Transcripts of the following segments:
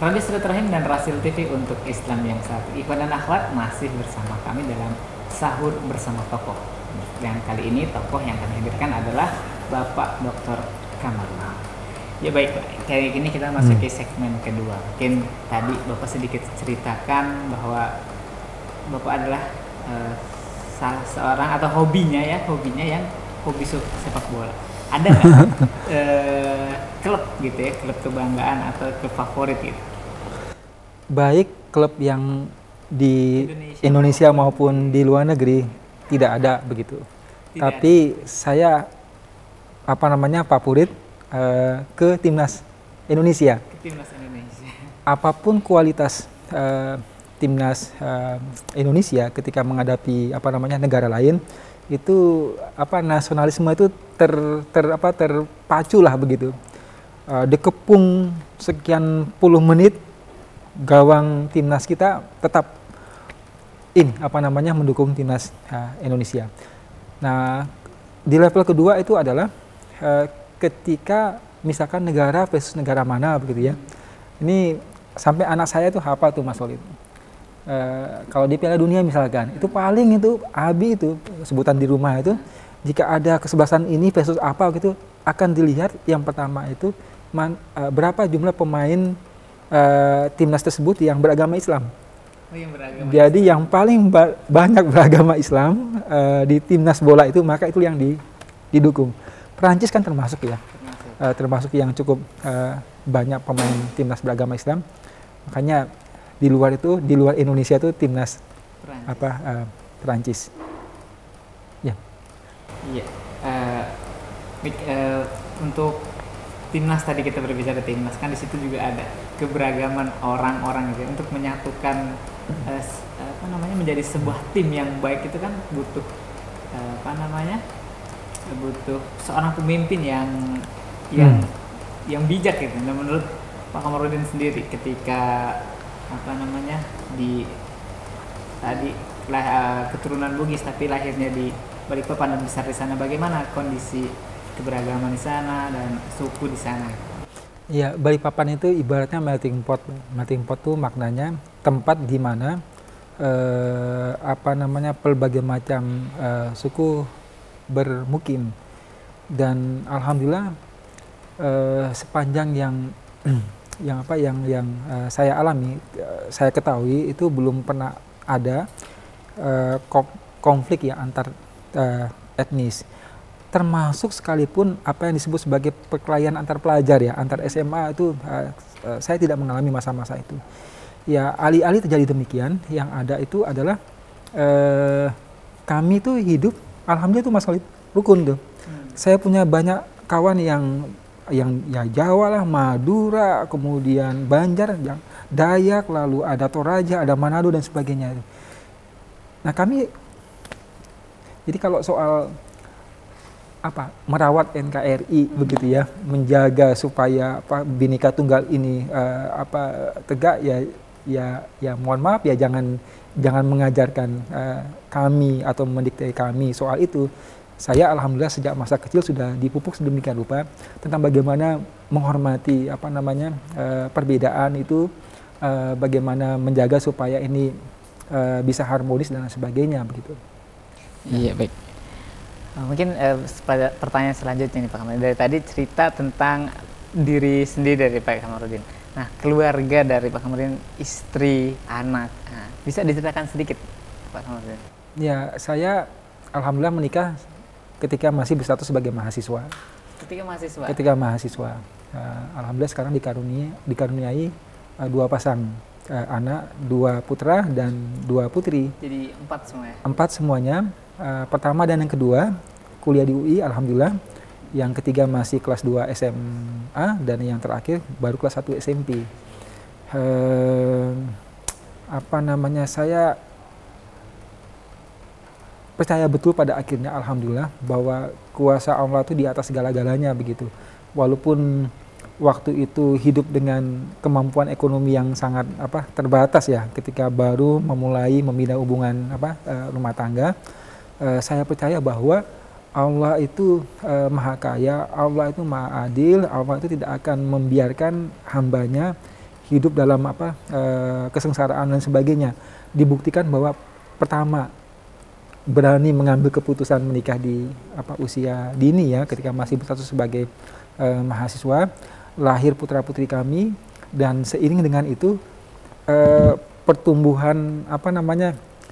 Radio Silaturahim dan Rasil TV untuk Islam yang satu. Ikhwan dan akhwat masih bersama kami dalam sahur bersama tokoh. Dan kali ini tokoh yang kami hadirkan adalah Bapak Dr. Kamarudin. Ya baik, kali ini kita masuk ke segmen kedua. Mungkin tadi Bapak sedikit ceritakan bahwa Bapak adalah salah seorang atau hobinya yang hobi sepak bola. Ada nggak klub gitu ya, klub kebanggaan atau klub favorit gitu? Baik klub yang di Indonesia maupun di luar negeri tidak ada begitu. Tapi saya favorit ke timnas Indonesia. Apapun kualitas timnas Indonesia ketika menghadapi negara lain, itu nasionalisme itu terpacu lah begitu. Dikepung sekian puluh menit, gawang timnas kita tetap mendukung timnas Indonesia. Nah, di level kedua itu adalah ketika misalkan negara versus negara mana begitu ya. Ini sampai anak saya itu hafal tuh Mas Walid. Kalau di Piala Dunia misalkan, itu paling itu ABI itu sebutan di rumah itu, jika ada kesebelasan ini versus apa gitu, akan dilihat yang pertama itu berapa jumlah pemain timnas tersebut yang beragama Islam. Jadi yang paling banyak beragama Islam di timnas bola itu, maka itu yang didukung. Perancis kan termasuk ya, termasuk yang cukup banyak pemain timnas beragama Islam. Makanya di luar Indonesia itu timnas Perancis. Ya. Iya. Untuk timnas tadi kita berbicara timnas, kan di situ juga ada keberagaman orang-orang gitu untuk menyatukan menjadi sebuah tim yang baik. Itu kan butuh butuh seorang pemimpin yang bijak gitu. Dan menurut Pak Kamarudin sendiri ketika keturunan Bugis tapi lahirnya di Balikpapan dan besar di sana, bagaimana kondisi keberagaman di sana dan suku di sana? Ya, Balikpapan itu ibaratnya melting pot. Melting pot itu maknanya tempat di mana berbagai macam suku bermukim. Dan alhamdulillah sepanjang yang saya alami, saya ketahui itu belum pernah ada konflik ya antar etnis. Termasuk sekalipun apa yang disebut sebagai perkelahian antar pelajar ya, antar SMA itu saya tidak mengalami masa-masa itu. Ya, alih-alih terjadi demikian, yang ada itu adalah kami tuh hidup, alhamdulillah tuh Mas Khalid, rukun tuh. Saya punya banyak kawan yang ya Jawa lah, Madura, kemudian Banjar, Dayak, lalu ada Toraja, ada Manado dan sebagainya. Nah kami, jadi kalau soal merawat NKRI begitu ya, menjaga supaya Bhinneka Tunggal ini tegak ya mohon maaf ya, jangan mengajarkan kami atau mendikte kami soal itu. Saya alhamdulillah sejak masa kecil sudah dipupuk sedemikian rupa tentang bagaimana menghormati perbedaan itu, bagaimana menjaga supaya ini bisa harmonis dan sebagainya begitu. Iya, baik. Mungkin pada pertanyaan selanjutnya nih Pak Kamarudin, dari tadi cerita tentang diri sendiri dari Pak Kamarudin. Nah, keluarga dari Pak Kamarudin, istri, anak, bisa diceritakan sedikit Pak Kamarudin? Ya, saya alhamdulillah menikah ketika masih berstatus sebagai mahasiswa. Ketika mahasiswa. Alhamdulillah sekarang dikaruniai 2 pasang anak, 2 putra dan 2 putri. Jadi 4 semua ya? 4 semuanya. Pertama dan yang kedua kuliah di UI alhamdulillah. Yang ketiga masih kelas 2 SMA dan yang terakhir baru kelas 1 SMP. Saya percaya betul pada akhirnya alhamdulillah bahwa kuasa Allah itu di atas segala-galanya begitu. Walaupun waktu itu hidup dengan kemampuan ekonomi yang sangat terbatas ya, ketika baru memulai membina hubungan rumah tangga, saya percaya bahwa Allah itu maha kaya, Allah itu maha adil, Allah itu tidak akan membiarkan hambanya hidup dalam kesengsaraan dan sebagainya. Dibuktikan bahwa pertama berani mengambil keputusan menikah di usia dini ya, ketika masih berstatus sebagai mahasiswa, lahir putra-putri kami, dan seiring dengan itu pertumbuhan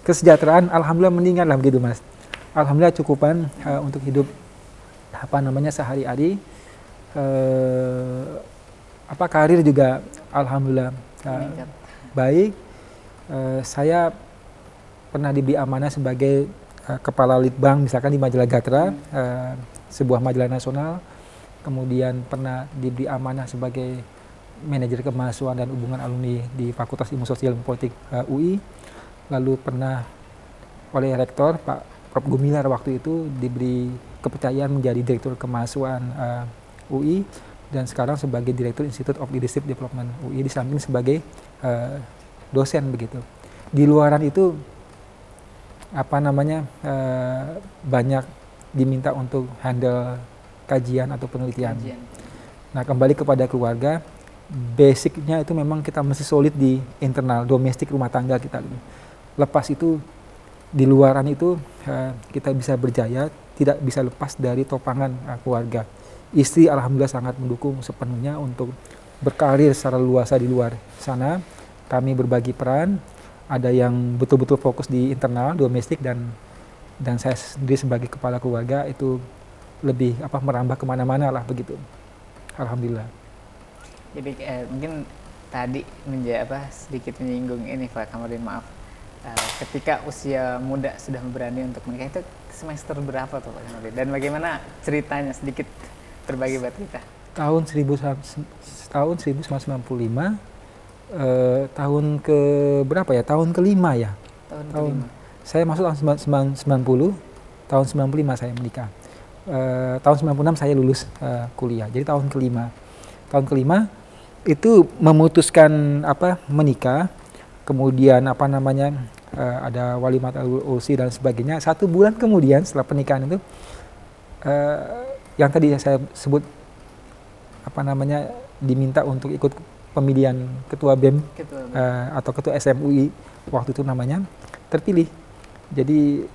kesejahteraan alhamdulillah meningkat lah begitu Mas. Alhamdulillah cukupan untuk hidup sehari-hari. Karir juga alhamdulillah baik. Saya pernah diberi amanah sebagai kepala litbang misalkan di majalah Gatra, sebuah majalah nasional. Kemudian pernah diberi amanah sebagai manajer kemahasiswaan dan hubungan alumni di Fakultas Ilmu Sosial dan Politik UI. Lalu pernah oleh rektor Pak Prof. Gumilar waktu itu diberi kepercayaan menjadi direktur kemahasiswaan UI, dan sekarang sebagai direktur Institute of Leadership Development UI, di samping sebagai dosen begitu. Di luaran itu banyak diminta untuk handle kajian atau penelitian. Nah, kembali kepada keluarga, basicnya itu memang kita mesti solid di internal domestik rumah tangga kita. Lepas itu di luaran itu kita bisa berjaya, tidak bisa lepas dari topangan keluarga. Istri alhamdulillah sangat mendukung sepenuhnya untuk berkarir secara luas di luar sana. Kami berbagi peran. Ada yang betul-betul fokus di internal domestik, dan saya sendiri sebagai kepala keluarga itu lebih merambah kemana-mana lah begitu. Alhamdulillah. Jadi mungkin tadi sedikit menyinggung ini Pak Kamarudin, maaf. Ketika usia muda sudah berani untuk menikah, itu semester berapa tuh Pak Kamarudin? Dan bagaimana ceritanya, sedikit berbagi buat kita? Tahun 1995. Tahun ke berapa ya? Tahun kelima ya. Saya masuk tahun 90, tahun 95 saya menikah. Tahun 96 saya lulus kuliah. Jadi tahun kelima. Tahun kelima itu memutuskan menikah. Kemudian ada walimat ursi dan sebagainya. 1 bulan kemudian setelah pernikahan itu, yang tadi saya sebut diminta untuk ikut pemilihan ketua BEM, atau ketua SMUI waktu itu namanya, terpilih. Jadi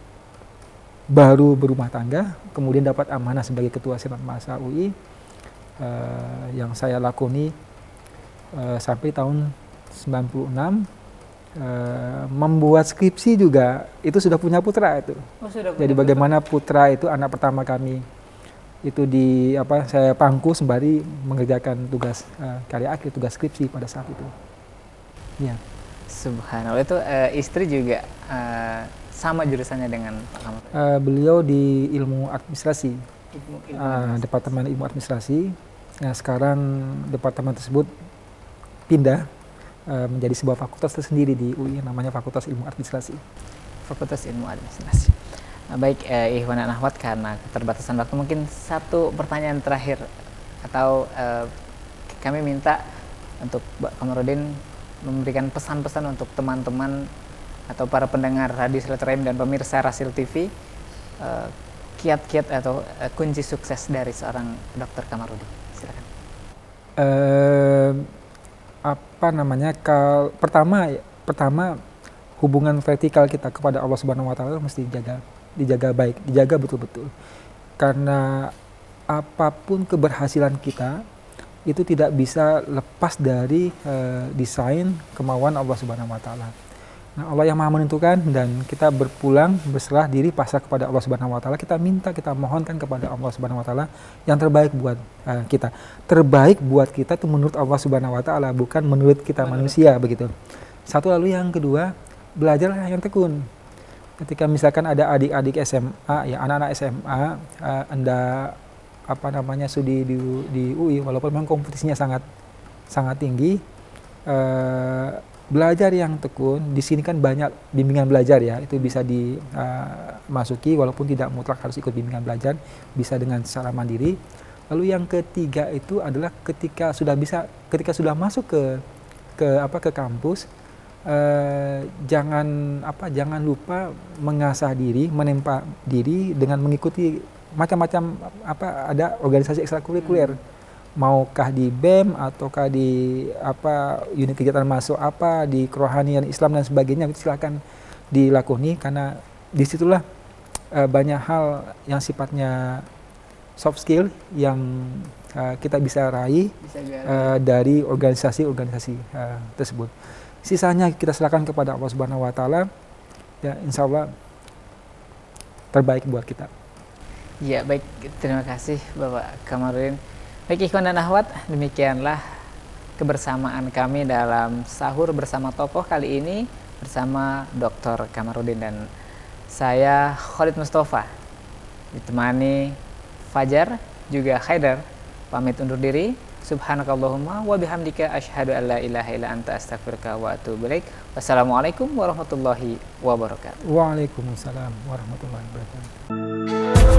baru berumah tangga, kemudian dapat amanah sebagai ketua Senat Mahasiswa UI, yang saya lakoni sampai tahun 96. Membuat skripsi juga itu sudah punya putra itu. Jadi bagaimana putra itu anak pertama kami itu saya pangku sembari mengerjakan tugas karya akhir, tugas skripsi pada saat itu. Ya. Subhanallah, itu istri juga sama jurusannya dengan Pak Kamarudin? Beliau di ilmu administrasi, departemen ilmu administrasi. Nah, sekarang departemen tersebut pindah menjadi sebuah fakultas tersendiri di UI, namanya Fakultas Ilmu Administrasi. Fakultas Ilmu Administrasi. Baik, Ikhwan dan Akhwat, karena keterbatasan waktu mungkin satu pertanyaan terakhir, atau kami minta untuk Pak Kamarudin memberikan pesan-pesan untuk teman-teman atau para pendengar Radio Silaturahim dan pemirsa Rasil TV, kiat-kiat atau kunci sukses dari seorang Dr. Kamarudin. Silakan. Pertama hubungan vertikal kita kepada Allah Subhanahu wa taala mesti dijaga baik, dijaga betul-betul. Karena apapun keberhasilan kita itu tidak bisa lepas dari desain kemauan Allah Subhanahu wa taala. Nah, Allah yang Maha menentukan, dan kita berpulang berserah diri pasrah kepada Allah Subhanahu wa taala. Kita minta, kita mohonkan kepada Allah Subhanahu wa taala yang terbaik buat kita. Terbaik buat kita itu menurut Allah Subhanahu wa taala, bukan menurut kita manusia begitu. Satu, lalu yang kedua, belajarlah yang tekun. Ketika misalkan ada adik-adik SMA, ya anak-anak SMA, studi di UI, walaupun memang kompetisinya sangat tinggi, belajar yang tekun. Di sini kan banyak bimbingan belajar ya, itu bisa dimasuki walaupun tidak mutlak harus ikut bimbingan belajar, bisa dengan secara mandiri. Lalu yang ketiga itu adalah ketika sudah masuk ke kampus, jangan lupa mengasah diri, menempa diri dengan mengikuti macam-macam ada organisasi ekstrakurikuler. maukah di BEM ataukah di apa unit kegiatan masuk apa di kerohanian Islam dan sebagainya, silakan dilakoni karena disitulah banyak hal yang sifatnya soft skill yang kita bisa raih dari organisasi-organisasi tersebut. Sisanya kita serahkan kepada Allah Subhanahu Wa Taala. Ya, insya Allah terbaik buat kita. Ya, baik, terima kasih Bapak Kamarudin. Baik ikhwan dan akhwat, demikianlah kebersamaan kami dalam sahur bersama tokoh kali ini bersama Dr. Kamarudin dan saya Khalid Mustafa, ditemani Fajar juga Haidar, pamit undur diri. Subhanakallahumma wa bihamdika asyhadu an la ilaha illa anta astaghfiruka wa atubu ilaik. Wassalamualaikum warahmatullahi wabarakatuh. Waalaikumsalam warahmatullahi wabarakatuh.